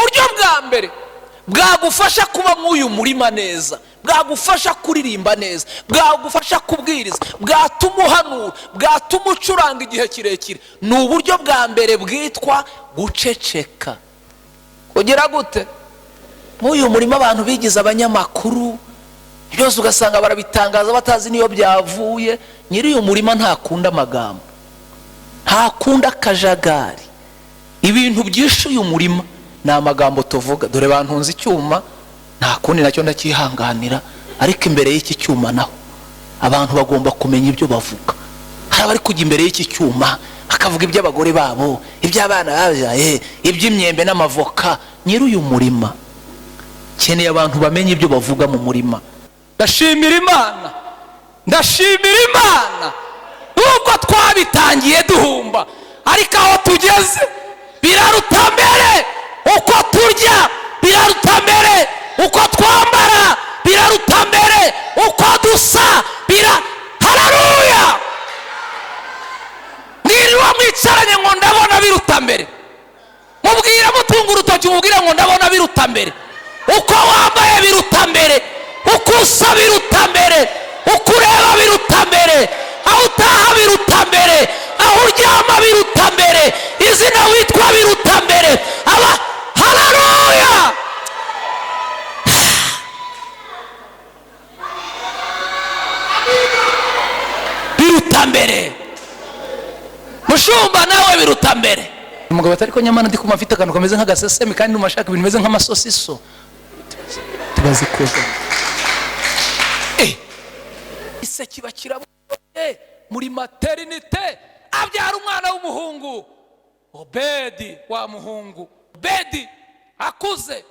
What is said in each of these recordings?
uburyo bwa mbere bwagufasha kuba mw'uyu murima neza, bwagufasha kuririmba neza, bwagufasha kubwiriza, bwatuma uhanura, bwatuma ucuranga igihe kirekire, ni uburyo bwa mbere bwitwa guceceka. Ugira gute? Mw'uyu murima abantu bigize abanyamakuru, byose ugasanga barabitangaza batazi niyo byavuye. Nyiri uyu murima ntakunda amagambo, ntakunda akajagari. Ibintu byinshi uyu murima ni amagambo tuvuga. Dore bantunze icyuma, nta kundi nacyo ndakihanganira, ariko imbere y'iki cyuma naho abantu bagomba kumenya ibyo bavuga. Hari abari kujya imbere y'iki cyuma bakavuga iby'abagore babo, iby'abana babyaye, iby'imyembe n'amavoka. Nyiri uyu murima keneye abantu bamenye ibyo bavuga mu murima. Ndashimira Imana, ndashimira Imana nubwo twabitangiye duhumba, ariko aho tugeze biraruta mbere. Uko turya biraruta mbere, uko twambara biraruta mbere, uko dusa haleluya. Mwiriwe mwicaranye ngo ndabona biruta mbere, mubwire mutunga urutoki mubwire ngo ndabona biruta mbere. Uko wambaye biruta mbere, uko usa biruta mbere, uko ureba biruta mbere, aho utaha biruta mbere, aho uryama biruta mbere, izina witwa biruta mbere. Haleluya. Biruta mbere. Mushumba nawe biruta mbere. Umugabo atari ko nyamana ndi kumafite akantu kameze nk'agasesemi kandi numashaka ibintu bimeze nk'amasosiso. Tubazi koza. Ise kiba kirabuye muri maternité, abyara umwana w'umuhungu. Obedi wa muhungu. Obedi akuze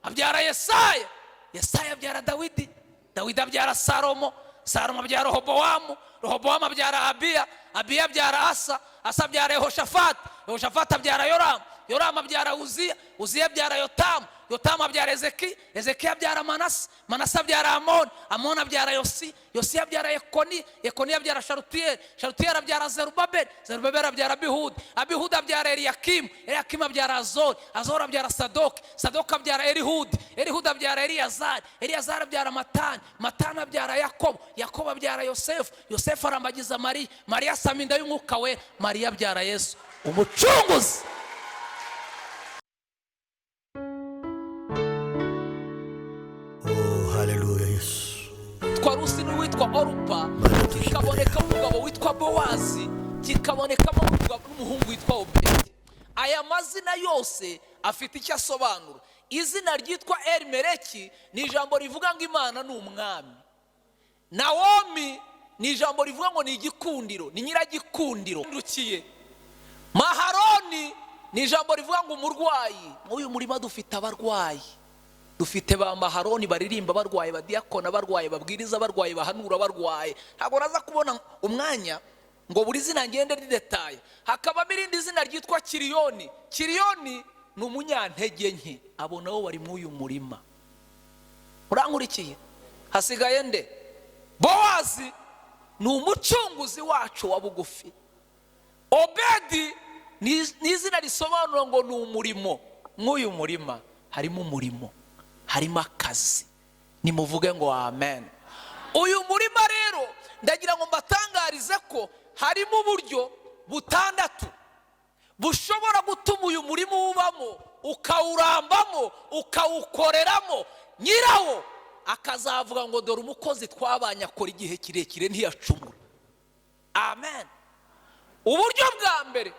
abyara Yesaya, Yesaya abyara Dawidi, Dawidi abyara Salomo, Salomo abyara Rehobowamu, Rehobowamu abyara Abiya, Abiya abyara Asa, Asa abyara Yehoshafati, Yehoshafati abyara Yoramu, Yoramu abyara Uziya, Uziya abyara Yotamu, Yotamu abyara Ezekiya, Ezekiya abyara Manase, Manase abyara Amoni, Amoni abyara Yosi, Yosi abyara Yekoni, Yekoni abyara Shalutiyeli, Shalutiyeli abyara Zerubabeli, Zerubabeli abyara Abihudi, Abihudi abyara Eliyakimu, Eliyakimu abyara Azori, Azori abyara Sadoki, Sadoki abyara Elihudi, Elihudi abyara Eliyazari, Eliyazari abyara Matani, Matani abyara Yakobo, Yakobo abyara Yosefu, Yosefu arambagiza Mariya, Mariya asama inda y'Umwuka Wera, Mariya abyara Yesu umucunguzi. Haleluya Yesu. Twarusi n'uwitwa Orupa, kikaboneka umugabo witwa Bowazi, kikabonekamo n'umuhungu witwa Obedi. Aya mazina yose afite icyo asobanura. Izina ryitwa Elimeleki ni ijambo rivuga ngo Imana ni umwami. Nawomi ni ijambo rivuga ngo ni igikundiro, ni nyiragikundiro. Ndukiye Maharoni ni ijambo rivuga ngo umurwayi. Uyu murima dufite abarwayi, dufite ba Maharoni baririmba barwaye, badiyakona barwaye, babwiriza barwaye, bahanura barwaye. Ntabwo naza kubona umwanya ngo buri zina ngende ridetaye. Hakaba irindi zina ryitwa Kiriyoni. Kiriyoni ni umunyantege nke. Abo nabo bari mw'uyu murima. Urankurikiye? Hasigaye nde? Bowazi ni umucunguzi wacu wa bugufi. Obedi ni izina risobanura ngo ni umurimo. Mw'uyu murima harimo umurimo, harimo akazi. Nimuvuge ngo amen. Uyu murima rero ndagira ngo mbatangarize ko harimo uburyo butandatu bushobora gutuma uyu murima ubamo, ukawurambamo, ukawukoreramo, nyirawo akazavuga ngo dore umukozi twabanye akora igihe kirekire ntiyacumura. Amen. Uburyo bwa mbere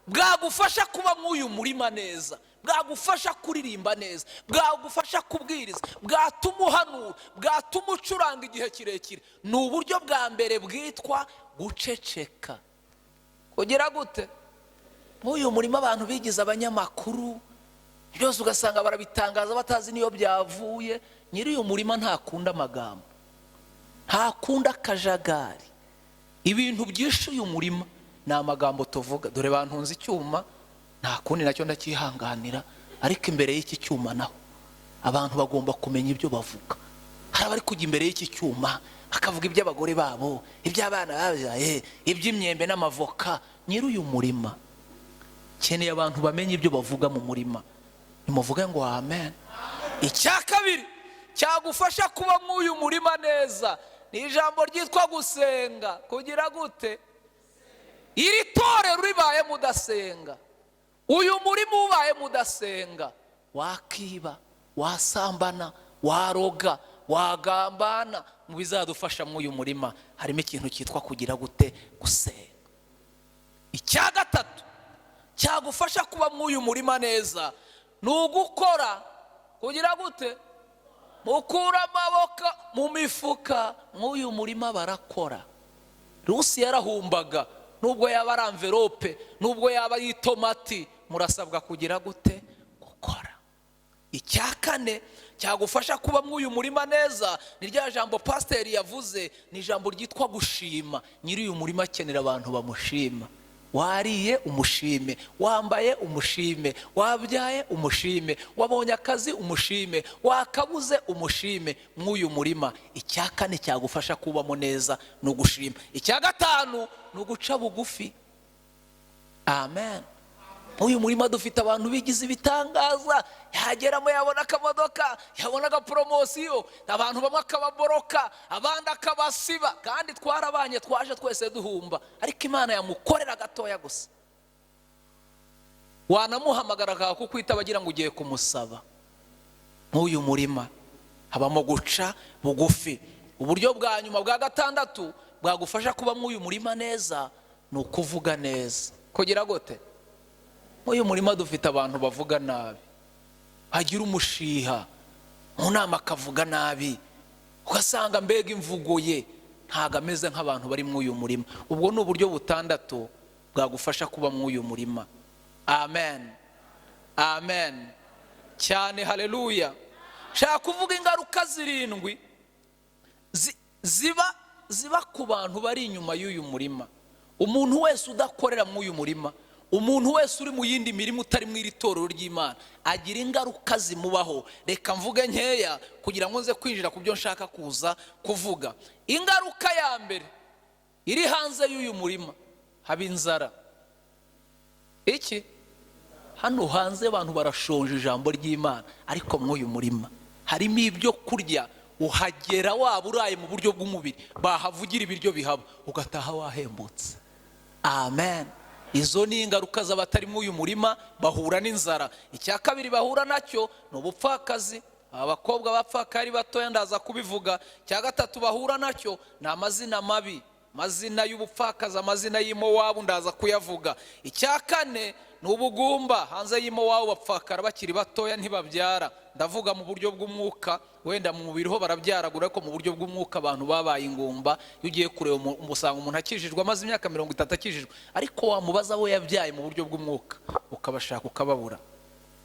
bwagufasha kuba mw'uyu murima neza, bwagufasha kuririmba neza, bwagufasha kubwiriza, bwatuma uhanura, bwatuma ucuranga igihe kirekire, ni uburyo bwa mbere bwitwa guceceka. Ugira gute? Mw'uyu murima abantu bigize abanyamakuru, byose ugasanga barabitangaza batazi niyo byavuye. Nyiri uyu murima ntakunda amagambo, ntakunda akajagari. Ibintu byinshi uyu murima ni amagambo tuvuga. Dore bantunze icyuma, nta kundi nacyo ndakihanganira, ariko imbere y'iki cyuma naho abantu bagomba kumenya ibyo bavuga. Hari abari kujya imbere y'iki cyuma bakavuga iby'abagore babo, iby'abana babyaye, iby'imyembe n'amavoka. Nyiri uyu murima keneye abantu bamenye ibyo bavuga mu murima. nimuvuge ngo amen. Icya kabiri cyagufasha kuba mw'uyu murima neza ni ijambo ryitwa gusenga. Kugira gute? Iri torero ribaye mudasenga, uyu murima ubaye mudasenga, wakiba, wasambana, waroga, wagambana. Mu bizadufasha mw'uyu murima harimo ikintu cyitwa kugira gute? Gusenga. Icya gatatu cyagufasha kuba mw'uyu murima neza ni ugukora. Kugira gute? Mukura amaboko mu mifuka. Mw'uyu murima barakora. Rusi yarahumbaga, nubwo yaba ari envelope, nubwo yaba ari itomati, murasabwa kugira gute? Gukora. Icya kane cyagufasha kuba mw'uyu murima neza ni rya jambo pasiteri yavuze, ni ijambo ryitwa gushima. Nyiri uyu murima akenera abantu bamushima. Wariye umushime, wambaye umushime, wabyaye umushime, wabonye akazi umushime, wakabuze umushime. Mw'uyu murima icya kane cyagufasha kubamo neza ni ugushima. Icya gatanu ni uguca bugufi. Amen. Mw'uyu murima dufite abantu bigize ibitangaza. Yageramo yabona akamodoka, yabona agapromosiyo, abantu bamwe akababoroka, abandi akabasiba. Kandi twarabanye, twaje twese duhumba, ariko Imana yamukorera gatoya gusa. Wanamuhamagara akakukwita bagira ngo ugiye kumusaba. Mw'uyu murima habamo guca bugufi. Uburyo bwa nyuma bwa gatandatu bwagufasha kuba mw'uyu murima neza ni ukuvuga neza. Kugira gute? Mw'uyu murima dufite abantu bavuga nabi, hagira umushiha mu nama akavuga nabi, ugasanga mbega imvugo ye ntago ameze nk'abantu bari mw'uyu murima. Ubwo ni uburyo butandatu bwagufasha kuba mw'uyu murima. Amen, amen cyane, haleluya. Shaka kuvuga ingaruka zirindwi ziba ku bantu bari inyuma y'uyu murima. Umuntu wese udakorera mw'uyu murima, umuntu wese uri mu yindi mirimo utari mu iri torero ry'Imana, agira ingaruka zimubaho. Reka mvuge nkeya kugira ngo nze kwinjira ku byo nshaka kuza kuvuga. Ingaruka ya mbere iri hanze y'uyu murima, haba inzara. Iki hano hanze abantu barashonje ijambo ry'Imana, ariko mw'uyu murima harimo ibyo kurya. Uhagera waba uraye mu buryo bw'umubiri, bahavugira ibiryo bihaba, ugataha wahembutse. Amen. Izo ni ingaruka z'abatari mw'uyu murima, bahura n'inzara. Icya kabiri bahura nacyo ni ubupfakazi. Abakobwa bapfakari batoya ndaza kubivuga. Icya gatatu bahura nacyo ni amazina mabi, amazina y'ubupfakazi, amazina y'Imowabu ndaza kuyavuga. Icya kane ni ubugumba. Hanze y'Imowabu bapfakara bakiri batoya ntibabyara. Ndavuga mu buryo bw'umwuka, wenda mu mubiri ho barabyaragura, ariko mu buryo bw'umwuka abantu babaye ingumba. Iyo ugiye kureba umusanga umuntu akijijwe amaze imyaka 30 akijijwe, ariko wamubaza abo yabyaye mu buryo bw'umwuka ukabashaka ukababura.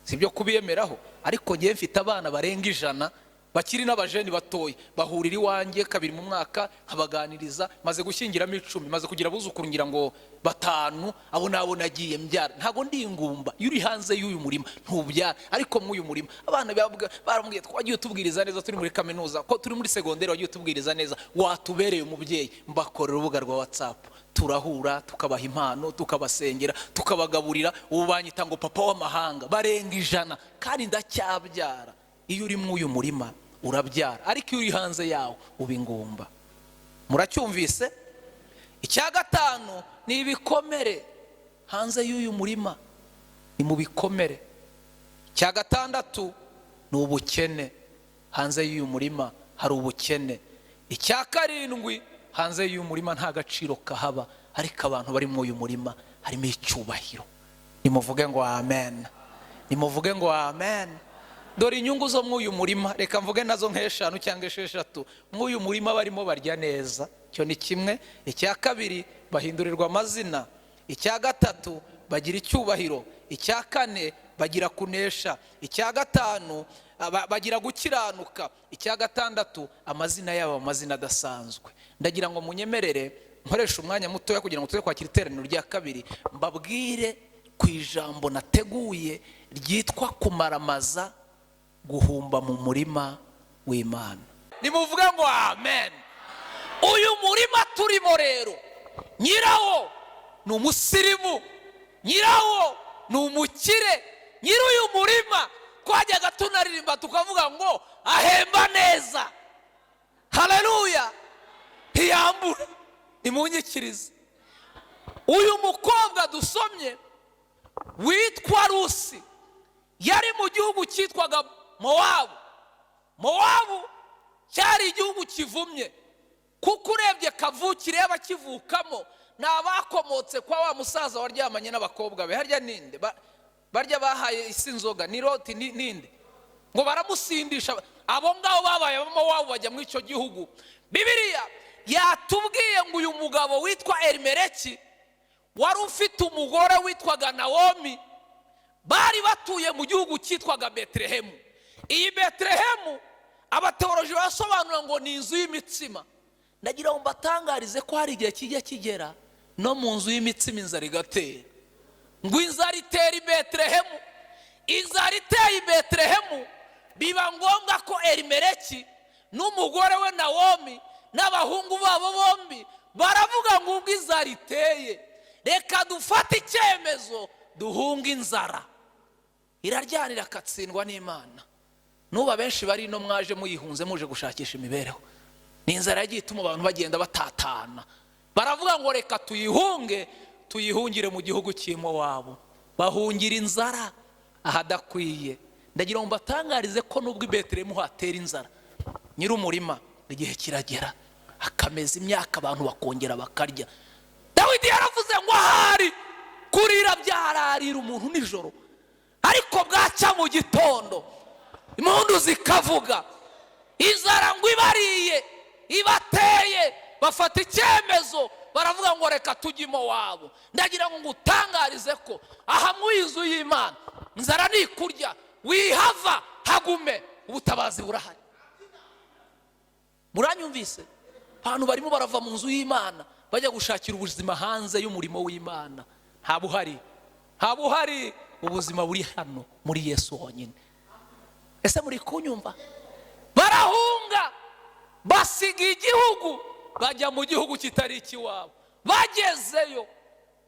Sibyo kubiyemeraho, ariko ngiye mfite abana barenga 100 bakiri n'abajeni batoya, bahurira iwanjye kabiri mu mwaka, nkabaganiriza. Maze gushyingiramo 10, maze kugira abuzukuru ngira ngo 5, abo nabo nagiye mbyara. Ntago ndi ingumba. Iyo uri hanze y'uyu murima ntubyara, ariko mw'uyu murima abana barambwiye twagiye utubwiriza neza, turi muri kaminuza, ko turi muri segonderi wagiye utubwiriza neza, watubereye umubyeyi. Mbakorera urubuga rwa WhatsApp, turahura, tukabaha impano, tukabasengera, tukabagaburira. Ubu banyita ngo papa w'amahanga, barenga 100, kandi ndacyabyara. Iyo uri mw'uyu murima urabyara, ariko iyo uri hanze yawo uba ingumba. Muracyumvise? Icya gatanu ni ibikomere. Hanze y'uyu murima ni mu bikomere. Icya gatandatu ni ubukene. Hanze y'uyu murima hari ubukene. Icya karindwi, hanze y'uyu murima nta gaciro kahaba, ariko abantu bari mw'uyu murima harimo icyubahiro. Nimuvuge ngo amen, nimuvuge ngo amen. Dore inyungu zo mw'uyu murima, reka mvuge nazo nk'eshanu cyangwa 6. Mw'uyu murima barimo barya neza, cyo ni kimwe. Icya kabiri, bahindurirwa amazina. Icya gatatu, bagira icyubahiro. Icya kane, bagira kunesha. Icya gatanu, bagira gukiranuka. Icya gatandatu, amazina yabo amazina adasanzwe. Ndagira ngo munyemerere nkoresha umwanya mutoya kugira ngo tuze kwakira iteraniro rya kabiri, mbabwire ku ijambo nateguye ryitwa kumaramaza, guhumba mu murima w'Imana. Nimuvuge ngo amen. Uyu murima turimo rero, nyirawo ni umusirimu, nyirawo ni umukire, nyiri uyu murima twajyaga tunaririmba tukavuga ngo ahemba neza. Haleluya. Ntiyambura. Nimunyikirize. Uyu mukobwa dusomye witwa Rusi yari mu gihugu cyitwaga Mowabu. Mowabu cyari igihugu kivumye, kuko urebye kavukire y'abakivukamo ni abakomotse kwa wa musaza waryamanye n'abakobwa be. Harya ninde barya bahaye isi inzoga? Ni Loti ninde? Ngo baramusindisha. Abo ngabo babaye Mowabu bajya muri icyo gihugu. Bibiliya yatubwiye ngo uyu mugabo witwa Elimeleki wari ufite umugore witwaga Nawomi, bari batuye mu gihugu cyitwaga Betelehemu. Iyi Betelehemu abateoloji basobanura ngo ni inzu y'imitsima. Ndagira ngo mbatangarize ko hari igihe kijya kigera no mu nzu y'imitsima inzara igatera. Ngo inzara itera i Betelehemu. Inzara iteye i Betelehemu, biba ngombwa ko Elimeleki n'umugore we Nawomi n'abahungu babo bombi baravuga ngo ubwo inzara iteye, reka dufate icyemezo duhunga inzara. Iraryana irakatsindwa n'Imana. Nuba benshi bari no mwaje muyihunze muje gushakisha imibereho. Ni inzara yagiye ituma abantu bagenda batatana. Baravuga ngo reka tuyihunge, tuyihungire mu gihugu cy'imo wabo. Bahungira inzara ahadakwiye. Ndagira ngo mbatangarize ko nubwo i Betelehemu hatera inzara, nyir'umurima igihe kiragera akameza imyaka abantu bakongera bakarya. Dawidi yaravuze ngo ahari kurira byararira umuntu nijoro, ariko bwaca mu gitondo impundu zikavuga. Inzara ngo ibariye ibateye, bafata icyemezo baravuga ngo reka tujyimo wabo. Ndagira ngo ngutangarize ko aha mu inzu y'Imana inzara ni kurya, wihava hagume, ubutabazi burahari. Muranyumvise? Abantu barimo barava mu nzu y'Imana bajya gushakira ubuzima hanze y'umurimo w'Imana. Habuhari ubuzima buri hano muri Yesu honyine. Ese muri kunyumva? Barahunga basiga igihugu bajya mu gihugu kitari ikiwabo. Bagezeyo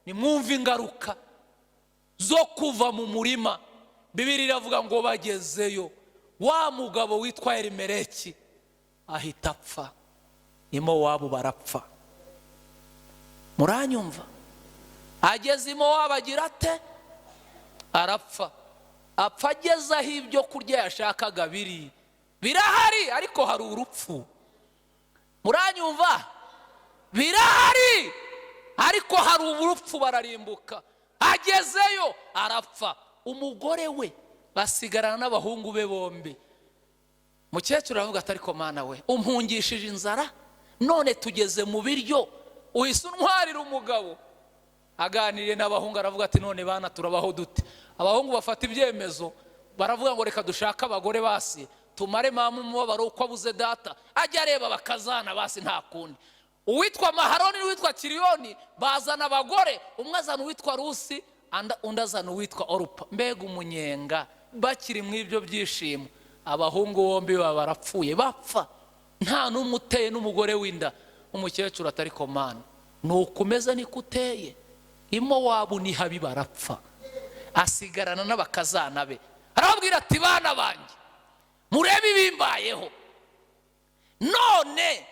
nimwumva ingaruka zo kuva mu murima. Bibiliya iravuga ngo bagezeyo wa mugabo witwa Elimeleki ahita apfa. Imo wabo barapfa. Muranyumva? Ageze imo wabo agira ate? Arapfa. Apfa ageze aho ibyo kurya yashakaga birahari, ariko hari urupfu. Muranyumva? Birahari, ariko hari urupfu, bararimbuka. Agezeyo arapfa. Umugore we basigarana n'abahungu be bombi. Mukecuru aravuga ati ariko Mana we, umpungishije inzara, none tugeze mu biryo uhise untwarira umugabo. Aganiriye n'abahungu aravuga ati none bana turabaho dute? Abahungu bafata ibyemezo, baravuga ngo reka dushaka abagore basi tumare mama umubabaro uko abuze data. Ajya areba bakazana basi nta kundi. Uwitwa Maharoni n'uwitwa Kiriyoni bazana abagore, umwe azana uwitwa Rusi, undi azana uwitwa Orupa. Mbega umunyenga. Bakiri mu ibyo byishimo, abahungu bombi barapfuye, bapfa. Nta n'umwe uteye n'umugore w'inda. Umukecuru atari ko Mana, nukumeze niko uteye. Imo wabo ni habi, barapfa. Asigarana n'abakazana be. Arababwira ati bana banjye, murebe ibimbayeho. None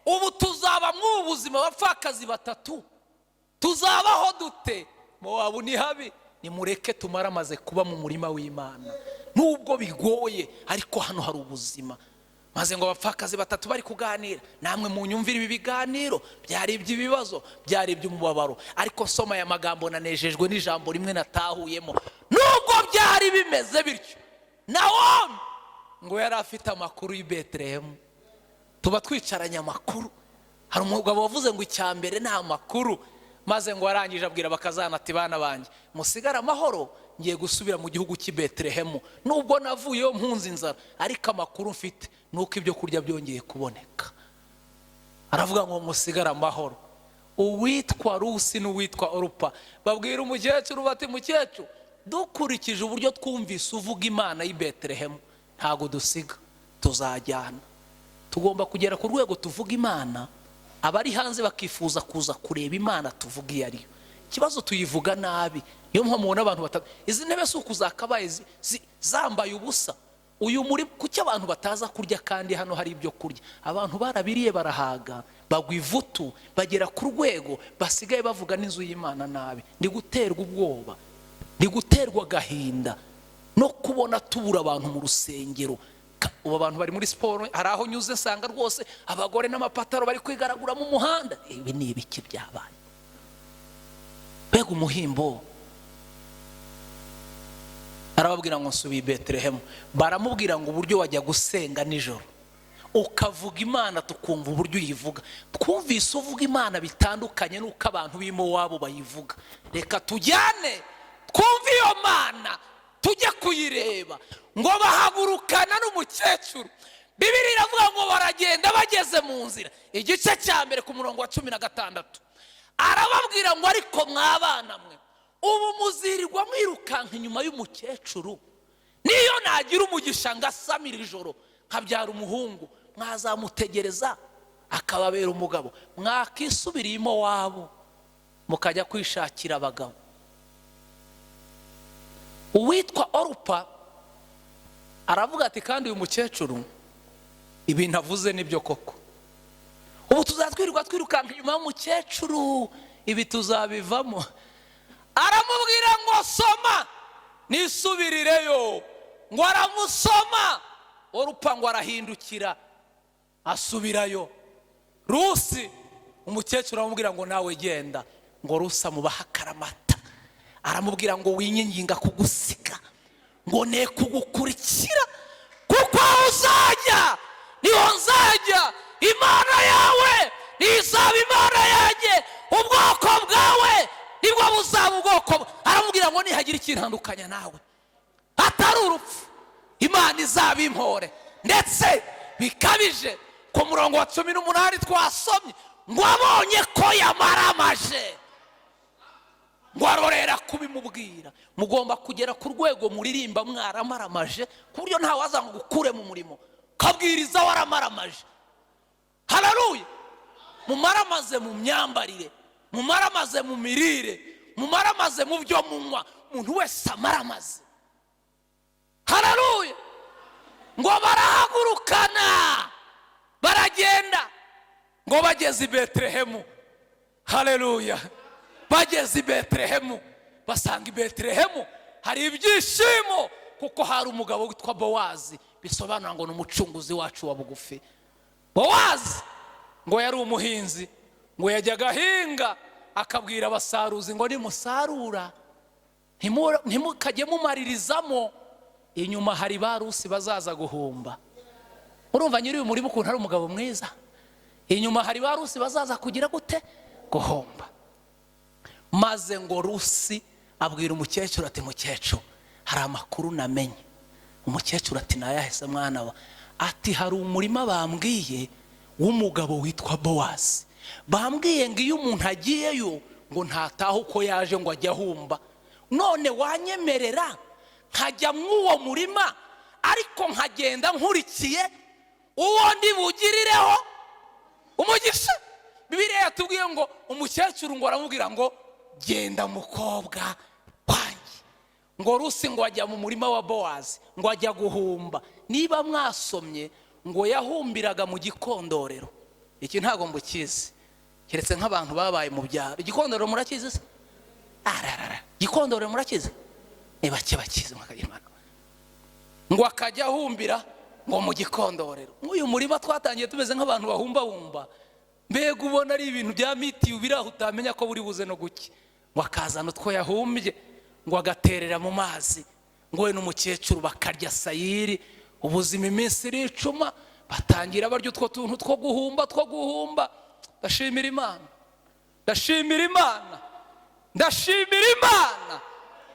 ubu tuzaba mu buzima bapfakazi batatu, tuzabaho dute? Mowabu ni habi, nimureke tumaramaze kuba mu murima w'Imana. Nubwo bigoye, ariko hano hari ubuzima. Maze ngo abapfakazi batatu bari kuganira. Namwe munyumvira ibi biganiro, byari iby'ibibazo, byari iby'umubabaro, ariko soma aya magambo nanejejwe n'ijambo rimwe natahuyemo. Nubwo byari bimeze bityo, Nawomi ngo yari afite amakuru y'i Betelehemu. Tuba twicaranye amakuru. Hari umugabo wavuze ngo icyambere ni amakuru. Maze ngo arangije abwira bakazana ati bana banjye, musigara amahoro, ngiye gusubira mu gihugu cy'i Betelehemu. Nubwo navuyeyo mpunzi inzara, ariko amakuru mfite nuko ibyo kurya byongeye kuboneka. Aravuga ngo musigara amahoro. Uwitwa Rusi n'uwitwa Orupa babwira umukecuru bati mukecuru, dukurikije uburyo twumvise uvuga Imana y'i Betelehemu, ntago dusiga, tuzajyana. Tugomba kugera ku rwego tuvuga Imana, abari hanze bakifuza kuza kureba Imana tuvuga iyo ariyo. Ikibazo tuyivuga nabi. Niyo mpamvu mubona abantu batatu. Izi ntebe si ukuzakabaye zambaye ubusa. Uyu muri kuki abantu bataza kurya kandi hano hari ibyo kurya? Abantu barabiriye barahaga, bagwa ivutu, bagera ku rwego basigaye bavuga n'inzu y'Imana nabi. Ndi guterwa ubwoba, ndi guterwa gahinda no kubona tubura abantu mu rusengero. Ubu abantu bari muri siporo, hari aho nyuze nsanga rwose abagore n'amapataro bari kwigaragura mu muhanda. Ibi ni ibiki byabaye? Bega umuhimbo. Arababwira ngo nsubiye Betelehemu. Baramubwira ngo uburyo wajya gusenga nijoro ukavuga Imana tukumva uburyo uyivuga. Twumvise uvuga Imana bitandukanye nuko abantu b'imo wabo bayivuga. Reka tujyane twumve iyo Mana tujye kuyireba. Ngo bahagurukana n'umukecuru. Bibiliya iravuga ngo baragenda bageze mu nzira, igice cya mbere ku murongo wa 16. Arababwira ngo ariko mwabana mwe, ubu muzirirwa mwirukanka inyuma y'umukecuru. Niyo nagira umugisha ngasamira ijoro nkabyara umuhungu, mwazamutegereza akababera umugabo, mwakisubiriyemo wabo mukajya kwishakira abagabo. Uwitwa Orupa aravuga ati kandi uyu mukecuru ibintu avuze nibyo koko. Ubu tuzatwirirwa twirukanka inyuma y'umukecuru, ibi tuzabivamo. Aramubwira ngo soma nisubirireyo. Ngo aramusoma. Orupa ngo arahindukira asubirayo. Rusi umukecuru aramubwira ngo nawe genda. Ngo Rusi amubaha akaramata, aramubwira ngo winyinginga kugusiga, ngo ne kugukurikira, kuko aho uzajya niho nzajya. Imana yawe nizaba Imana yanjye, ubwoko bwawe nibwo buzaba ubwoko. Aramubwira ngo nihagira ikintandukanya nawe atari urupfu, Imana izaba impore. Ndetse bikabije ku murongo wa 18 twasomye ngo abonye ko yamaramaje, ngo arorera kubimubwira. Mugomba kugera ku rwego muririmba mwaramaramaje ku buryo nta waza ngo gukure mu murimo, kabwiriza waramaramaje. Haleluya. Mumaramaze mu myambarire, mumaramaze mu mirire, mumaramaze mu byo munywa. Umuntu wese amaramaze. Haleluya. Ngo barahagurukana baragenda, ngo bageze i Betelehemu. Haleluya. Bageze i Betelehemu, basanga i Betelehemu hari ibyishimo kuko hari umugabo witwa Bowazi, bisobanura ngo n'umucunguzi wacu wa bugufi. Bowazi ngo yari umuhinzi, ngo yajyaga ahinga akabwira abasaruzi ngo nimusarura ntimukajye mumaririzamo, inyuma hari ba Rusi bazaza guhumba. Urumva nyiri uyu murimo ukuntu ari umugabo mwiza. Inyuma hari ba Rusi bazaza kugira gute? Guhomba. Maze ngo Rusi abwira umukecuru ati mukecuru, hari amakuru namenye. Umukecuru ati nayahese mwana wa? Ati hari umurima bambwiye w'umugabo witwa Bowazi. Bambwiye ngo iyo umuntu agiyeyo ngo ntataha uko yaje ngo ajya ahumba. None wanyemerera nkajya mw'uwo murima ariko nkagenda nkurikiye uwo ndi bugirireho umugisha? Bibiliya yatubwiye ngo umukecuru ngo aramubwira ngo genda mukobwa wanjye. Ngo Rusi ngo ajya mu murima wa Bowazi, ngo ajya guhumba. Niba mwasomye ngo yahumbiraga mu gikondorero. Iki ntago mbukizi, keretse nk'abantu babaye mu byaro. Igikondorero murakizi se? Igikondorero murakizi? Bake bakizi mwakagimana. Ngo akajya ahumbira ngo mu gikondorero. Uyu murima twatangiye tumeze nk'abantu bahumba. Mbega ubona ari ibintu bya mitiyu biraho utamenya ko buri buze no guki. Ngo akazana utwo yahumbye, ngo agaterera mu mazi. Ngo we n'umukecuru bakarya sayiri. Ubuzima iminsi iricuma, batangira barya utwo tuntu two guhumba. Ndashimira Imana, ndashimira Imana, ndashimira Imana.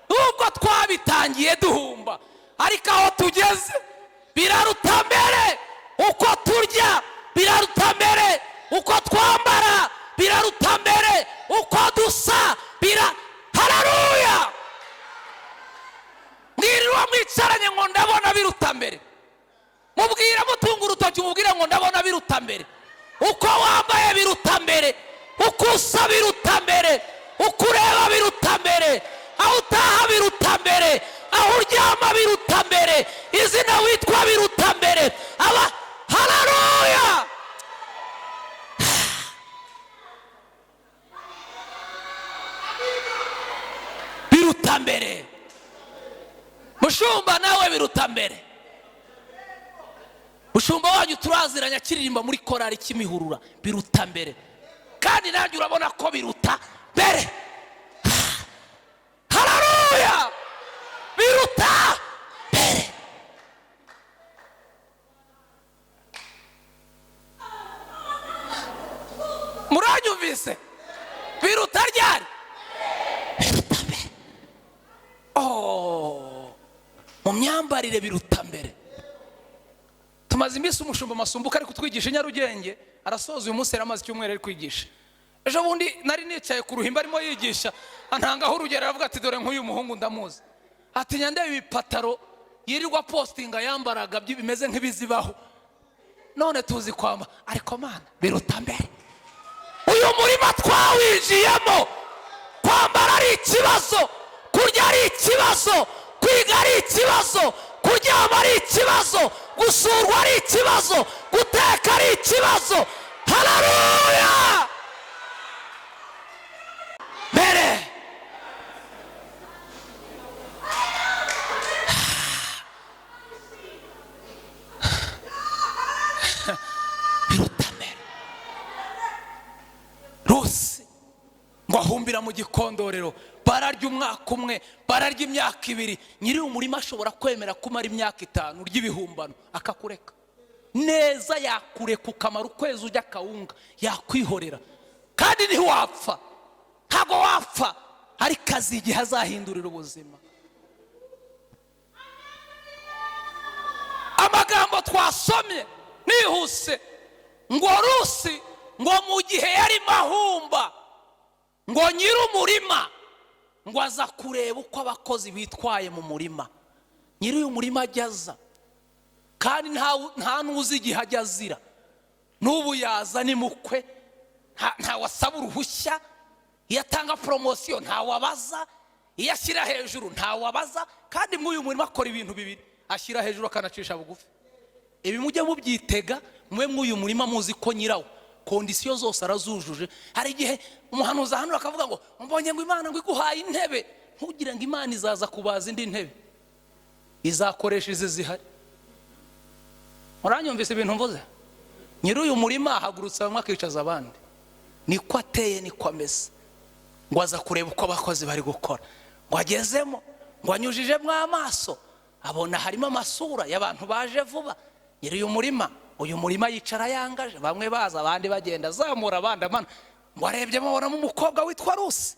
Nubwo twabitangiye duhumba, ariko aho tugeze biraruta mbere. Uko turya biraruta mbere, uko twambara biraruta mbere, uko dusa haleluya. Mwiriwe mwicaranye ngo ndabona biruta mbere. Mubwira mutunga urutoki mubwira ngo ndabona biruta mbere. Uko wambaye biruta mbere, uko usa biruta mbere, uko ureba biruta mbere, aho utaha biruta mbere, aho uryama biruta mbere, izina witwa biruta mbere. Aba haleluya. Biruta mbere. Mushumba nawe biruta mbere. Mushumba wanyu turaziranya kiririmba muri korari Kimihurura, biruta mbere. Kandi nanjye urabona ko biruta mbere. Haleluya. Biruta mbere. Muranyumvise? Biruta ryari? Biruta mbere. Mu myambarire biruta mbere. Tumaze iminsi umushumba Masumbuka ari kutwigisha Nyarugenge, arasoza uyu munsi yaramaze icyumweru ari kwigisha. Ejo bundi nari nicaye ku ruhimba arimo yigisha, antangaho urugero aravuga ati dore nk'uyu muhungu ndamuzi. Ati nyandebe ibipataro yirirwa postinga yambaraga bimeze nk'ibizibaho, none tuzi kwamba ariko mana biruta mbere. Uyu murima twawinjiyemo, kwambara ari ikibazo, kurya ari ikibazo, kwiga ari ikibazo, kuryama ari ikibazo, gusurwa ari ikibazo, guteka ari ikibazo. Haleluya. Mbere. Biruta mbere. Rusi ngo ahumbira mu gikondorero, bararya umwaka umwe, bararya imyaka ibiri. Nyiri umurima ashobora kwemera kumara imyaka 5 urya ibihumbano akakureka neza, yakureka ukamara ukwezi ujya kawunga, yakwihorera kandi ntiwapfa. Ntago wapfa, ari kazi igihe azahindurira ubuzima. Amagambo twasomye nihuse ngo Rusi ngo mu gihe yari mahumba, ngo nyiri umurima ngo aza kureba uko abakozi bitwaye mu murima. Nyiri uyu murima ajyaza, kandi nta nuzi igihe ajya azira. N'ubu yaza ni mukwe, nta wasaba uruhushya. Iyo atanga promotion nta wabaza, iyo ashyira hejuru nta wabaza. Kandi mw'uyu murima akora ibintu bibiri, ashyira hejuru akanacisha bugufi. Ibi mujye mubyitega, mwe mw'uyu murima muzi ko nyirawo kondisiyo zose arazujuje. Hari igihe umuhanuzi Ahanu akavuga ngo mbonye ngo Imana ngo iguhaye intebe, ntugire ngo Imana izaza kubaza indi ntebe, izakoresha izi zihari. Muranyumvise ibintu mvuze? Nyiri uyu murima ahagurutsa bamwe akicaza abandi, niko ateye niko ameze. Ngo aza kureba uko abakozi bari gukora, ngo agezemo, ngo anyujijemo amaso, abona harimo amasura y'abantu baje vuba. Nyiri uyu murima yicara yangaje, bamwe baza abandi bagenda, zamura abandi amana. Ngo arebyemo abonamo umukobwa witwa Rusi,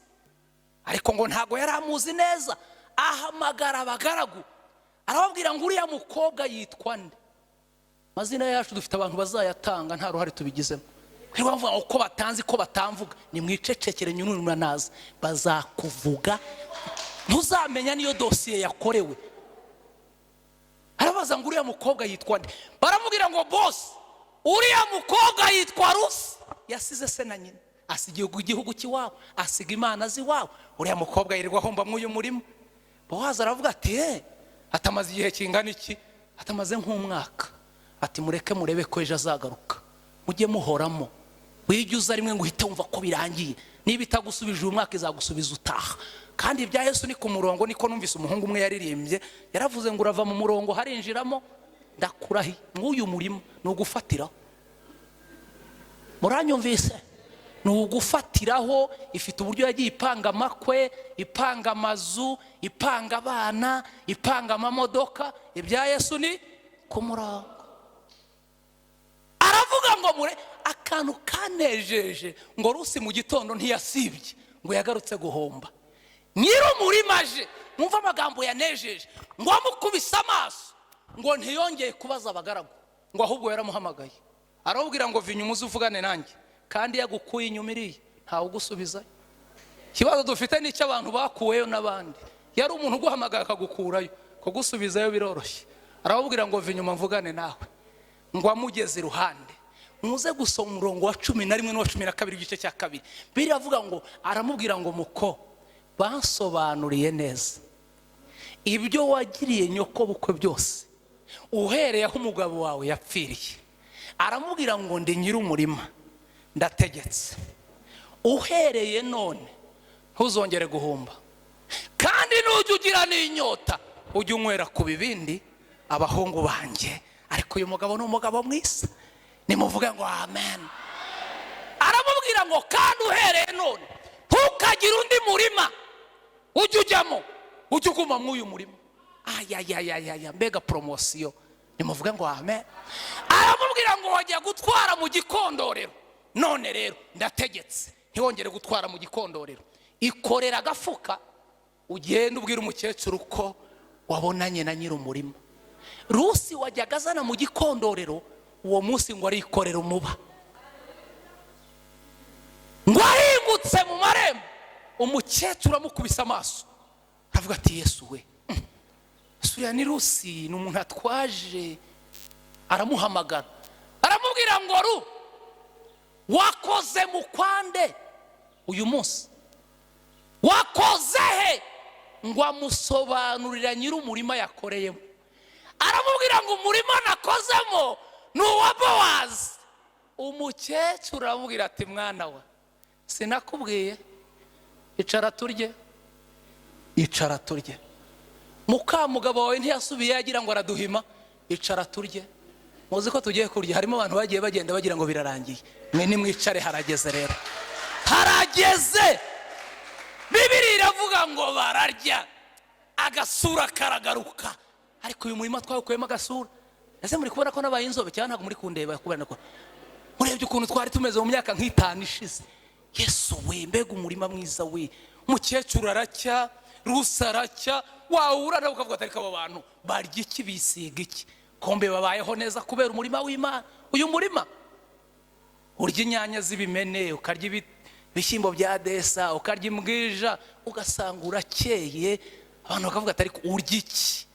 ariko ngo ntago yari amuzi neza. Ahamagara abagaragu arababwira ngo uriya mukobwa yitwa nde? Mazina yacu dufite abantu bazayatanga, nta ruhare tubigizemo. Niba bavuga uko batanzi ko batamvuga, ni mwicecekere nyunurumwa naza, bazakuvuga ntuzamenya niyo dosiye yakorewe. Arabaza ngo uriya mukobwa yitwa nde? Baramubwira ngo boss, uriya mukobwa yitwa Rusi, yasize se na nyina, asigiye igihugu kiwabo, asiga Imana ziwabo. Uriya mukobwa yirirwa homba mw'uyu murimo. Bowazi aravuga ati atamaze igihe kingana iki? Atamaze nk'umwaka. Ati mureke murebe ko ejo azagaruka, mujye muhoramo. Wijuza rimwe ngo uhite wumva ko birangiye. Niba itagusubije umwaka izagusubiza utaha. Kandi ibya Yesu ni ku murongo. Niko numvise umuhungu umwe yaririmbye, yaravuze ngo urava mu murongo harinjiramo. Ndakurahi mw'uyu murimo ni ugufatiraho. Muranyumvise? Ni ugufatiraho. Ifite uburyo yagiye ipanga amakwe, ipanga amazu, ipanga abana, ipanga amamodoka. Ibya Yesu ni ku murongo. Aravuga ngo mure akantu kanejeje ngo Rusi mu gitondo ntiyasibye, ngo yagarutse guhomba. Nyiri umurima aje, mwumva amagambo yanejeje, ngo amukubise amaso, ngo ntiyongeye kubaza abagaragu, ngo ahubwo yaramuhamagaye. Arababwira ngo vinya umuze uvugane nanjye, kandi yagukuye inyuma iriye ntawe ugusubiza. Ikibazo dufite ni cy'abantu bakuweyo n'abandi. Yari umuntu uguhamagara akagukurayo, kugusubizayo biroroshye. Arababwira ngo vinya mvugane nawe. Ngo amugeze iruhande, muze gusoma umurongo wa 11 n'uwa 12 igice cya 2. Biravuga ngo aramubwira ngo muko bansobanuriye neza ibyo wagiriye nyoko bukwe byose, uhereye aho umugabo wawe yapfiriye, aramubwira ngo ndi nyir'umurima, ndategetse, uhereye none ntuzongere guhumba, kandi nujya ugira n'inyota ujye unywera ku bibindi abahungu banjye. Ariko uyu mugabo ni umugabo mwiza, nimuvuge ngo amen. Aramubwira ngo kandi uhereye none ntukagire undi murima ujye ujyamo, ujye uguma mw'uyu murima. Ayayayayaya, mbega promosiyo, nimuvuge ngo amen. Aramubwira ngo wajya gutwara mu gikondorero, none rero ndategetse ntiwongere gutwara mu gikondorero, ikorera agafuka ugenda ubwira umukecuru ko wabonanye na nyir'umurima. Rusi wajyaga azana mu gikondorero uwo munsi ngo arikorera umuba, ngo ahingutse mu marembo, umukecuru amukubise amaso aravuga ati Yesu we, suriya ni Rusi, ni umuntu atwaje. Aramuhamagara aramubwira ngo Ru, wakoze mu kwande uyu munsi, wakoze he? Ngo amusobanurira nyir'umurima yakoreyemo. Aramubwira ngo umurima nakozemo ni uwa Bowazi. Umukecuru aramubwira ati mwana we, sinakubwiye icara turye? Icara turye. Mukamugabo wawe ntiyasubiye yagira ngo araduhima, icara turye. Muzi ko tugiye kurya, harimo abantu bagiye bagenda bagira ngo birarangiye. Mwe nimwicare, harageze rero, harageze. Bibiri iravuga ngo bararya, agasura karagaruka. Ariko uyu murima twawukuyemo agasura. Ese muri kubona ko nabaye inzobe cyangwa ntabwo muri kundeba kubera ko murebye ukuntu twari tumeze mu myaka nk'itanu ishize? Yesu we, mbega umurima mwiza we. Mukecuru aracya, Rusi aracya, wawura nawe ukavuga ati abo bantu barya iki, bisiga iki? Kombe babayeho neza kubera umurima w'Imana. Uyu murima urya inyanya z'ibimene, ukarya ibishyimbo bya desa, ukarya imbwija, ugasanga urakeye. Abantu bakavuga ati ariko urya iki?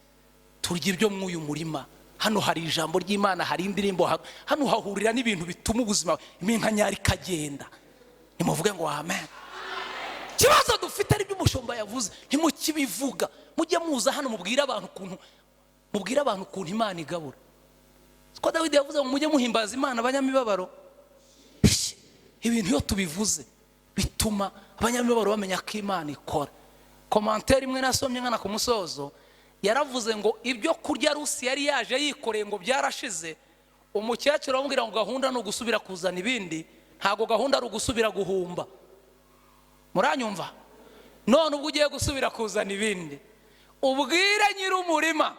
Turya ibyo mw'uyu murima. Hano hari ijambo ry'Imana, hari indirimbo, hano hahurira n'ibintu bituma ubuzima iminkanyari kagenda. Nimuvuge ngo amen. Kibazo dufite ari by'umushomba yavuze, ntimukibivuga. Mujye muza hano mubwira abantu ukuntu Imana igabura. Ko Dawidi yavuze ngo mujye muhimbaza Imana abanyamibabaro. Ibintu iyo tubivuze bituma abanyamibabaro bamenya ko Imana ikora. Komantere imwe nasomye nkana ku musozo yaravuze ngo ibyo kurya Rusi yari yaje yikoreye ngo byarashize. Umukecuru aramubwira ngo gahunda no gusubira kuzana ibindi, ntago gahunda ari ugusubira guhumba. Muranyumva? None ubwo ugiye gusubira kuzana ibindi, ubwire nyir'umurima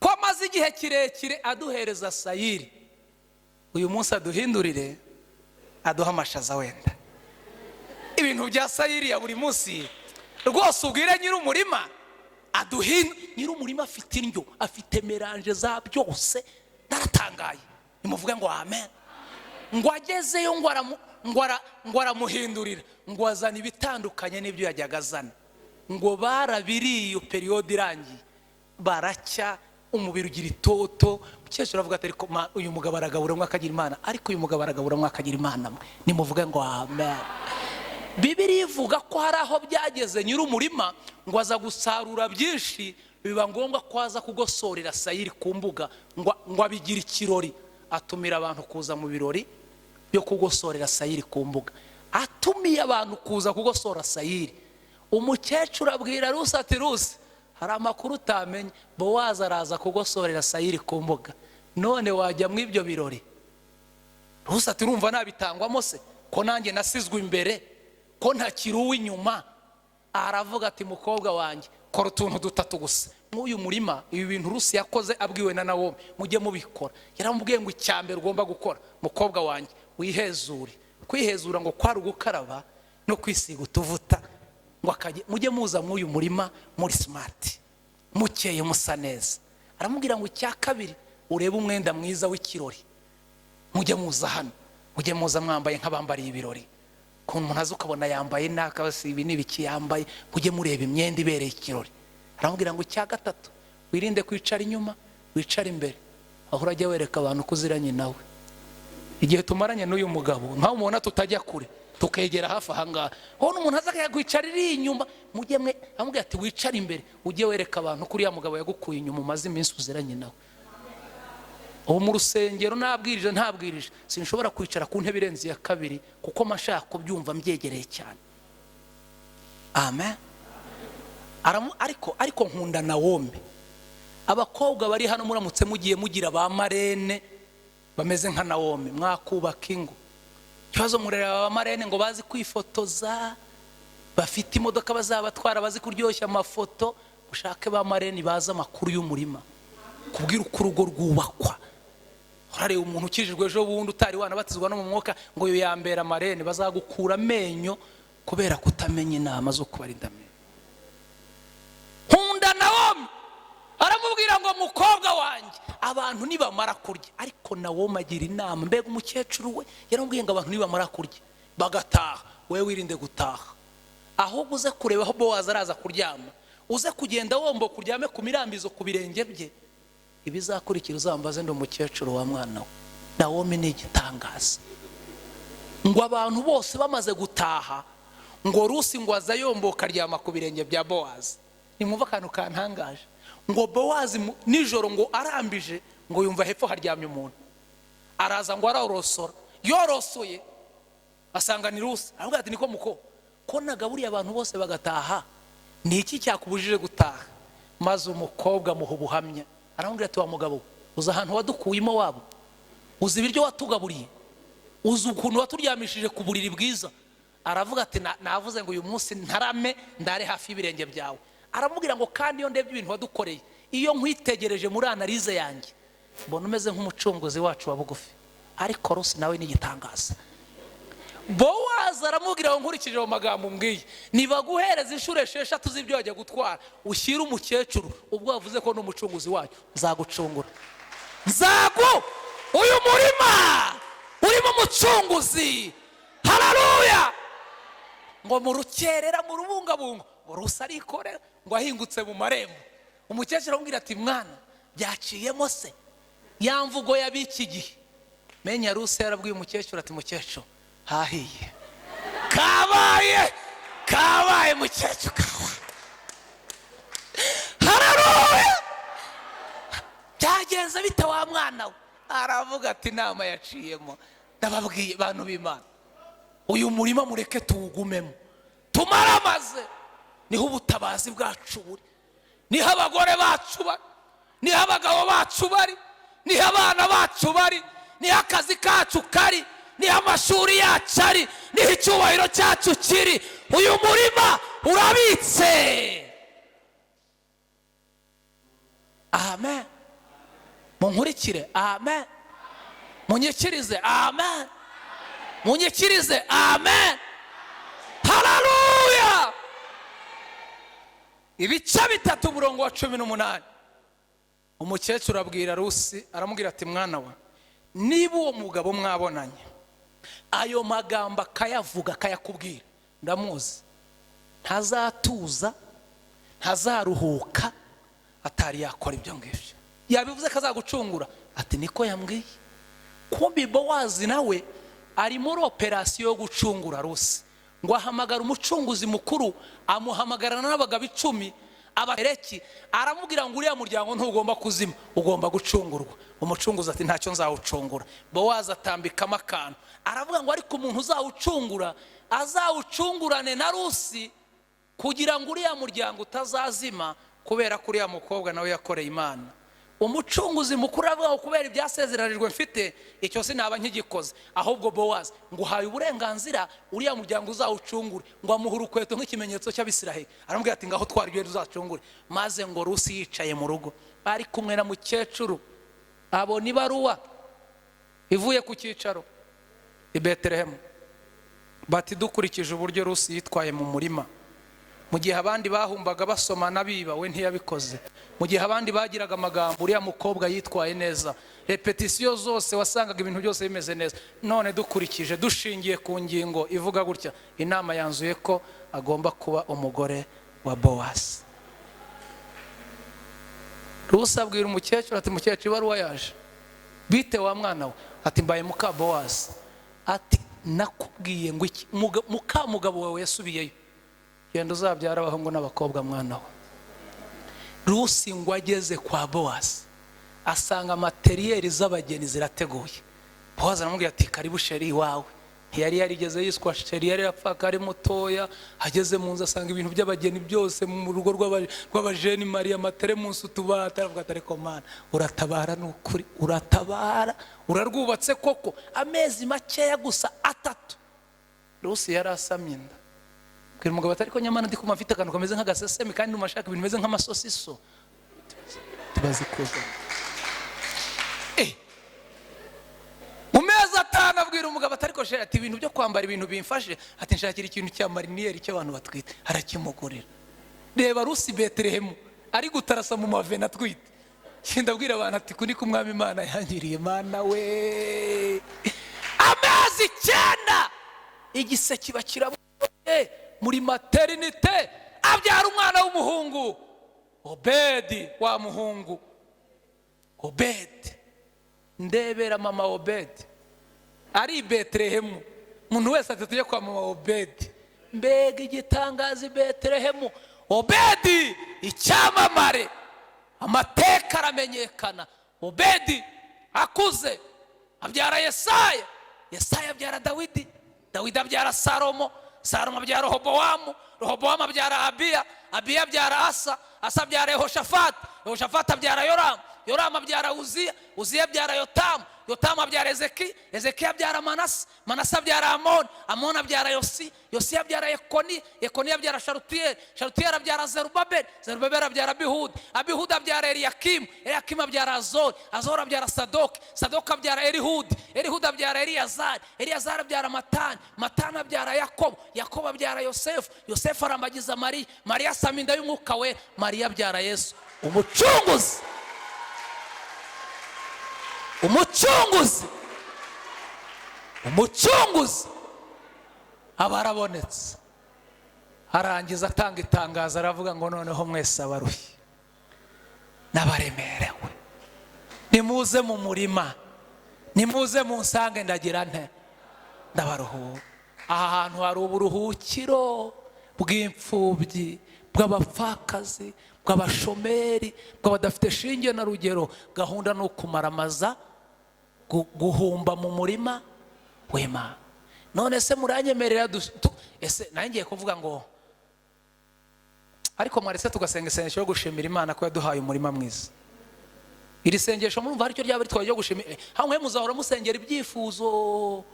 ko amaze igihe kirekire aduhereza sayiri, uyu munsi aduhindurire, aduha amashaza wenda. Ibintu bya sayiri ya buri munsi rwose ubwire nyir'umurima nyir'umurima afite indyo, afite meranje za byose. Naratangaye, nimuvuge ngo amen. Ngo agezeyo ngo aramuhindurira, ngo azana ibitandukanye n'ibyo yajyaga azana. Ngo barabiriye iyo periode irangiye, baracya, umubiri ugira itoto. Mukecuru avuga ati ariko uyu mugabo aragabura mwe akagira Imana, ariko uyu mugabo aragabura mwe akagira Imana mwe. Nimuvuge ngo amen. Bibiri ivuga ko hari aho byageze nyir'umurima ngo aza gusarura byinshi, biba ngombwa ko aza kugosorera sayiri ku mbuga, ngo abigira ikirori. Atumira abantu kuza mu birori byo kugosorera sayiri ku mbuga. Atumiye abantu kuza kugosora sayiri. Umukecuru abwira Rusi ati Rusi, hari amakuru utamenye, Bowazi araza kugosorera sayiri ku mbuga, none wajya mu ibyo birori? Rusi ati urumva nabitangwamo se, ko nanjye nasizwe imbere, ko ntakiri uw'inyuma? Aravuga ati mukobwa wanjye, kora utuntu dutatu gusa nk'uyu murima. Ibi bintu Rusi yakoze abwiwe na Nawomi, mujye mubikora. Yaramubwiye ngo icyambere ugomba gukora, mukobwa wanjye, wihezure. Kwihezura ngo kwari ugukaraba no kwisiga utuvuta. Ngo mujye muza mw'uyu murima muri smart, mukeye musa neza. Aramubwira ngo icya kabiri, urebe umwenda mwiza w'ikirori, mujye muza hano, mujye muza mwambaye nk'abambariye ibirori. Ukuntu umuntu aza ukabona yambaye n'akabasibi n'ibiki yambaye, mujye mureba imyenda ibereye ikirori. Aramubwira ngo icya gatatu, wirinde kwicara inyuma, wicara imbere, aho urajya wereka abantu ko uziranye nawe. Igihe tumaranye n'uyu mugabo ntawe mubona tutajya kure, tukegera hafi ahangaha ho n'umuntu aza kwicarira inyuma mujye mwe amubwira ati wicara imbere ujye wereka abantu kuri ya mugabo yagukuye inyuma umaze iminsi uziranye nawe. ubu mu rusengero ntabwirije sinshobora kwicara ku ntebe irenze ya kabiri kuko mashaka kubyumva mbyegereye cyane. Amen. ariko nkunda na wombe abakobwa bari hano muramutse mugiye mugira ba marene bameze nka Nawomi mwakubaka ingo. Cyazo murera ba marene ngo bazi kwifotoza bafite imodoka bazabatwara bazi kuryoshya amafoto. Ushake ba marene baza amakuru y'umurima kubwira uko urugo rwubakwa. Urareba umuntu ukijijwe ejo bundi utari wanabatizwa no mu mwuka ngo yo yambera marene bazagukura amenyo kubera kutamenya inama zo kubarinda amenyo. Nkunda Nawomi aramubwira ngo mukobwa wanjye abantu nibamara kurya, ariko Nawomi agira inama. Mbega umukecuru we yaramubwiye ngo abantu nibamara kurya bagataha wewe wirinde gutaha, ahubwo uze kureba aho Bowazi araza kuryama, uze kugenda wombo kuryame ku mirambizo ku birenge bye, ibizakurikira uzambaze ndo umukecuru wa mwana we. Nawomi ni igitangaza. Ngo abantu bose bamaze gutaha ngo Rusi ngo aza yomboka aryama ku birenge bya Bowazi. Nimwumva akantu kantangaje ngo Bowazi nijoro ngo arambije ngo yumva hepfo haryamye umuntu, araza ngo arorosora, yorosoye asanga ni Rusi. Aravuga ati niko muko ko nagaburiye abantu bose bagataha, ni iki cyakubujije gutaha? Maze umukobwa muha ubuhamya aramubwira ati wa mugabo uza ahantu wadukuyemo wabo, uzi ibiryo watugaburiye, uzi ukuntu waturyamishije ku buriri bwiza. Aravuga ati navuze ngo uyu munsi ntarame ndare hafi y'ibirenge byawe. Aramubwira ngo kandi iyo ndebye ibintu wadukoreye, iyo nkwitegereje muri analize yanjye mbona umeze nk'umucunguzi wacu wa bugufi. Ariko Rusi nawe ni igitangaza. Bowazi aramubwira ngo nkurikije mu magambo mbwiye nibaguhereza inshuro 6 z'ibyo wajya gutwara ushyira umukecuru ubwo wavuze ko n'umucunguzi wacu nzagucungura. Uyu murima urimo umucunguzi. Haleluya. Ngo mu rukerera mu rubungabungo Rusi arikorera ngo ahingutse mu marembo. Umukecuru aramubwira ati mwana byaciyemo se ya mvugo y'abiki gihe. Menya Rusi yarabwiye umukecuru ati mukecuru hahiye kabaye mukecuru kawa. Haleluya. Byagenze bite wa mwana we? Aravuga ati inama yaciyemo. Ndababwiye bantu b'Imana uyu murima mureke tuwugumemo tumaramaze, niho ubutabazi bwacu buri, niho abagore bacu bari, niho abagabo bacu bari, niho abana bacu bari, niho akazi kacu kari, niho amashuri yacu ari, niho icyubahiro cyacu kiri. Uyu murima urabitse. Amen. Munkurikire. Amen. Munyikirize. Amen. Munyikirize. Amen. Haleluya. Ibice 3 umurongo wa 18. Umukecuru abwira Rusi aramubwira ati mwana wa niba uwo mugabo mwabonanye ayo magambo akayavuga akayakubwira ndamuzi, ntazatuza ntazaruhuka atari yakora ibyo ngibyo. Yabivuze kazagucungura ati niko yambwiye. Kumbi Bowazi nawe ari muri operasiyo yo gucungura Rusi. Ngo ahamagara umucunguzi mukuru amuhamagarana n'abagabo 10 abahereki, aramubwira ngo uriya muryango ntugomba kuzima ugomba gucungurwa. Umucunguzi ati ntacyo nzawucungura. Bowazi atambikamo akantu aravuga ngo ariko umuntu uzawucungura azawucungurane na Rusi kugira ngo uriya muryango utazazima, kubera ko uriya mukobwa nawe yakoreye Imana. Umucunguzi mukuru avuga ngo kubera ibyasezeranijwe mfite icyo sinaba nkigikoze, ahubwo Bowazi ngo uhaye uburenganzira uriya muryango uzawucungure, ngo amuhura ukweto nk'ikimenyetso cy'Abisiraheli. Aramubwira ati ngaho twari ibyo tuzacungure. Maze ngo Rusi yicaye mu rugo ari kumwe na mukecuru abona ibaruwa ivuye ku cyicaro i Betelehemu. Bati dukurikije uburyo Rusi yitwaye mu murima, mu gihe abandi bahumbaga basomana biba we ntiyabikoze, mu gihe abandi bagiraga amagambo uriya mukobwa yitwaye neza, repetisiyo zose wasangaga ibintu byose bimeze neza. None dukurikije dushingiye ku ngingo ivuga gutya, inama yanzuye ko agomba kuba umugore wa Bowazi. Rusi abwira umukecuru ati mukecuru ibaruwa yaje bite wa mwana we? Ati mbaye muka Bowazi. Ati nakubwiye ngo iki mukamugabo wawe yasubiyeyo, genda uzabyara abahungu n'abakobwa mwana we. Rusi ngo ageze kwa Bowazi asanga materiyeri z'abageni zirateguye. Bowazi aramubwira ati karibu sheri wawe. Ntiyari yarigeze yiswa sheri, yari yapfaka ari mutoya. Ageze mu nzu asanga ibintu by'abageni byose mu rugo rw'abajeni, Mariya materemunsi, utubata. Aravuga ati ariko mana uratabara, n'ukuri uratabara, urarwubatse koko. Amezi makeya gusa 3 Rusi yari asamye inda. Kwira umugabo ati ariko nyamana ndi kuma mfite akantu kameze nk'agasesemi kandi numashaka ibintu bimeze nk'amasosiso. Tubazi kuza mumezi 5 abwira umugabo ati ariko sheri ati ibintu byo kwambara ibintu bimfashe, ati nshakira ikintu cya mariniyeri cy'abantu batwite. Arakimugurira. Reba Rusi Betelehemu ari gutarasa mu mavena twite. Ndabwira abantu ati kuri kumwami Imana yangiriye mana we. Amezi 9 igise kiba kirabuye muri maternite, abyara umwana w'umuhungu Obedi. Wa muhungu Obedi, ndebera mama Obedi ari Betelehemu. Umuntu wese atatuye kwa mama Obedi. Mbega igitangaza Betelehemu. Obedi icyamamare, amateka aramenyekana. Obedi akuze abyara Yesaya, Yesaya abyara Dawidi, Dawidi abyara Salomo, Salomo abyara Rehobowamu, Rehobowamu abyara Abiya, Abiya abyara Asa, Asa abyara Yehoshafati, Yehoshafati abyara Yoramu, Yoramu abyara Uziya, Uziya abyara Yotamu, Yotamu abyara Ezeki, Ezeki abyara Manase, Manase abyara Amoni, Amoni abyara Yosi, Yosi abyara Yekoni, Yekoni abyara Sharutiyeli, Sharutiyeli abyara Zerubabeli, Zerubabeli abyara Abihudi, Abihudi abyara Eliyakimu, Eliyakimu abyara Azori, Azori abyara Sadoki, Sadoki abyara Elihudi, Elihudi abyara Eliyazari, Eliyazari abyara Matani, Matani abyara Yakobo, Yakobo abyara Yosefu, Yosefu arambagiza Mariya, Mariya asama inda y'Umwuka Wera, Mariya abyara Yesu umucunguzi. Umucunguzi, umucunguzi aba arabonetse. Arangiza atanga itangazo aravuga ngo noneho mwese abarushye n'abaremerewe nimuze mu murima, nimuze mu nsange ndagira nte ndabaruhura. Aha hantu hari uburuhukiro bw'imfubyi, bw'abapfakazi, bw'abashomeri, bw'abadafite shinge na rugero. Gahunda ni ukumaramaza, guhumba mu murima w'Imana. None se muranyemerera ese nangiye kuvuga ngo ariko mwaretse tugasenga isengesho yo gushimira Imana ko yaduhaye umurima mwiza. Iri sengesho murumva aricyo ryaba ritwaye ryo gushimira. Hamwe muzahora musengera ibyifuzo.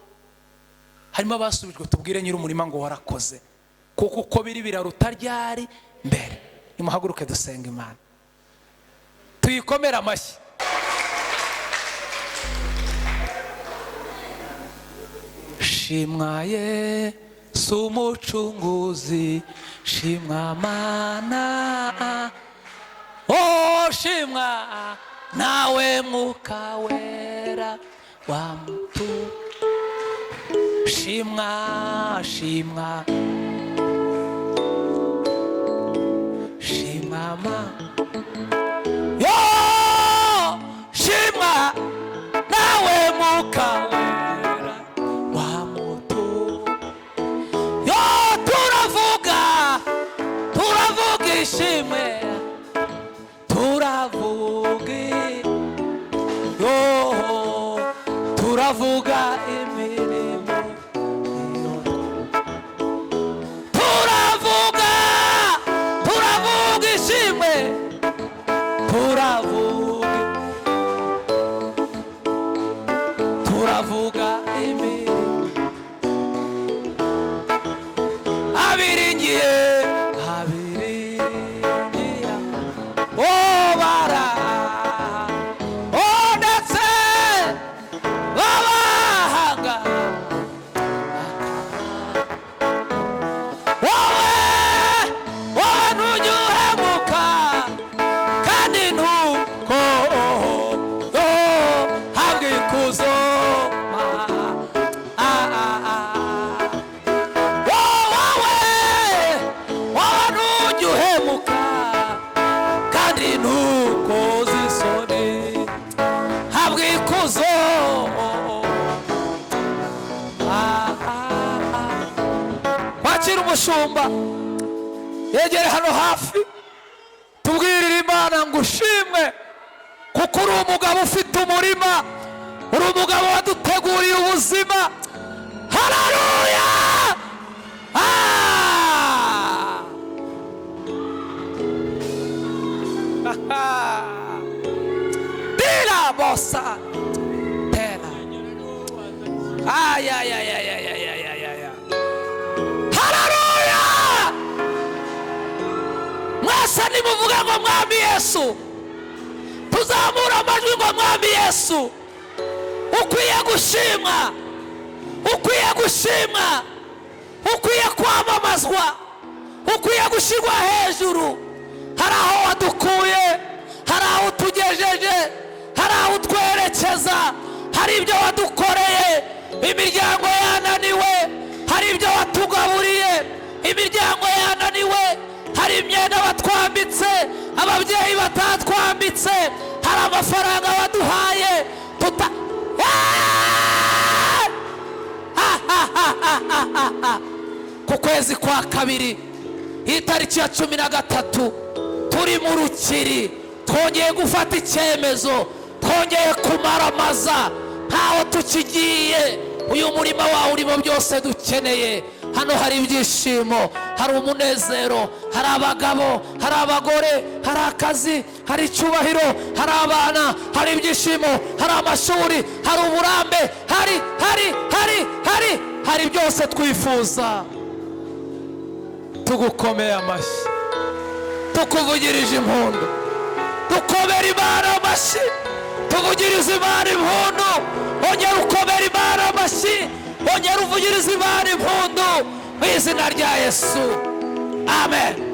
Harimo abasubijwe tubwire nyiri umurima ngo warakoze, kuko uko biri biraruta ryari mbere. Nimuhaguruke dusenga Imana, tuyikomera amashyi. Shimwa Yesu umucunguzi, shimwa Mana, oh shimwa nawe Mwuka Wera wa mutu. Shimwa, shimwa, shimwa yo, shimwa nawe Mwuka Wera wa mutu. Yo turavuga ishimwe, turavuga yo, turavuga imirimo, turavuga ishimwe, turavuga imirimo. Abiringiye obara, oh ndetse babahanga, wowe ntunyuhemuka kandi ntuko habwa ikuzo. mushumba yegere hano hafi tubwirire Imana ngo ushimwe kuko uri umugabo ufite umurima, uri umugabo waduteguriye ubuzima. Haleluya! Dila bossa tera. Ay. Haleluya! Mwese nimuvuga ngo Mwami Yesu, tuzamura amajwi ngo Mwami Yesu, ukwiye gushimwa, ukwiye gushimwa, ukwiye kwamamazwa, ukwiye gushyirwa hejuru. Hari aho wadukuye, hari aho utugejeje, hari aho utwerekeza, hari ibyo wadukoreye, imiryango yananiwe, hari ibyo watugaburiye, imiryango yananiwe, hari imyenda watwambitse, ababyeyi batatwambitse, hari amafaranga waduhaye ku kwezi kwa kabiri itariki ya 13 turi mu rukiri, twongeye gufata icyemezo, twongeye kumaramaza ntaho tukigiye. Uyu murima wawe urimo byose dukeneye. Hano hari ibyishimo, hari umunezero, hari abagabo, hari abagore, hari akazi, hari icyubahiro, hari abana, hari ibyishimo, hari amashuri, hari uburambe, hari byose twifuza. Tugukomeye amashyi, tukuvugirije impundu, dukomere Imana amashyi, tuvugirize Imana impundu. Ongera ukomere Imana amashyi, ongera uvugirize Imana impundu mu izina rya Yesu. Amen.